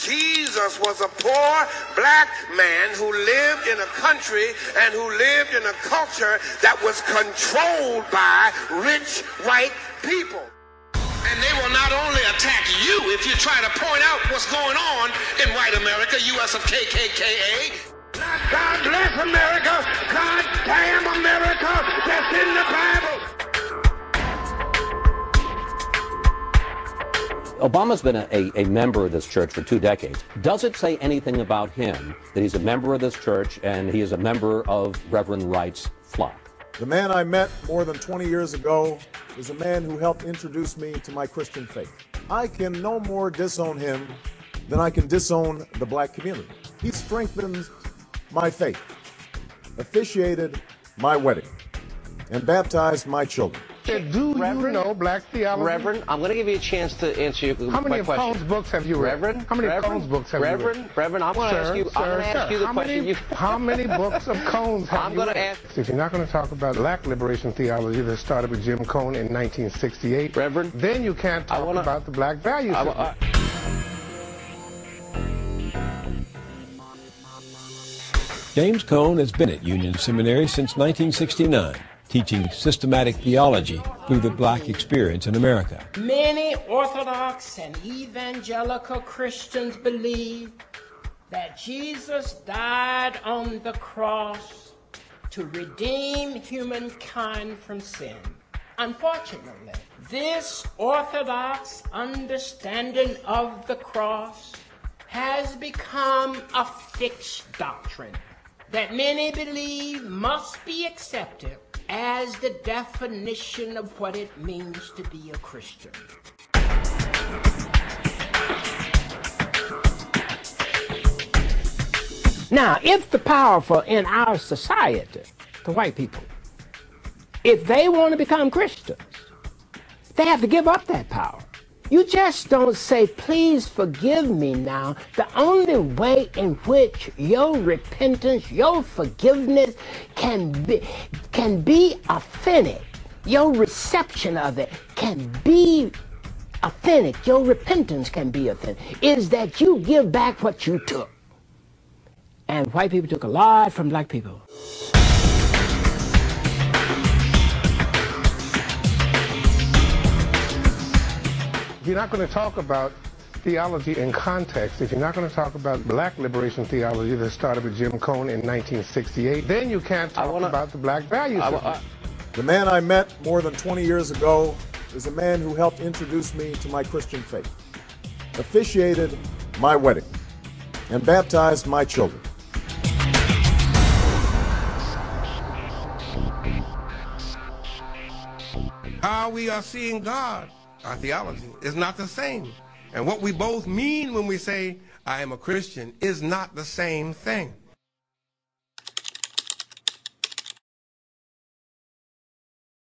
Jesus was a poor black man who lived in a country and who lived in a culture that was controlled by rich white people. And they will not only attack you if you try to point out what's going on in white America, U.S. of KKKA. God bless America. God damn America. That's in the Bible. Obama's been a member of this church for 2 decades. Does it say anything about him that he's a member of this church and he is a member of Reverend Wright's flock? The man I met more than 20 years ago is a man who helped introduce me to my Christian faith. I can no more disown him than I can disown the black community. He strengthened my faith, officiated my wedding, and baptized my children. Do you know black theology? Reverend, I'm going to give you a chance to answer my question. How many of Cone's books have you read? Reverend? How many of Cone's books have you read? Reverend, I'm going to ask you, the question. How many books of Cone's have you read? I'm going to ask. If you're not going to talk about black liberation theology that started with Jim Cone in 1968, Reverend, then you can't talk about the black value system. James Cone has been at Union Seminary since 1969. Teaching systematic theology through the black experience in America. Many Orthodox and evangelical Christians believe that Jesus died on the cross to redeem humankind from sin. Unfortunately, this Orthodox understanding of the cross has become a fixed doctrine that many believe must be accepted as the definition of what it means to be a Christian. Now, if the powerful in our society, the white people, if they want to become Christians, they have to give up that power. You just don't say, please forgive me now. The only way in which your repentance, your forgiveness can be authentic, your reception of it can be authentic, your repentance can be authentic, is that you give back what you took. And white people took a lot from black people. If you're not going to talk about theology in context, if you're not going to talk about black liberation theology that started with Jim Cone in 1968, then you can't talk about the black value system. The man I met more than 20 years ago is a man who helped introduce me to my Christian faith, officiated my wedding, and baptized my children. How we are seeing God, our theology, is not the same. And what we both mean when we say, I am a Christian, is not the same thing.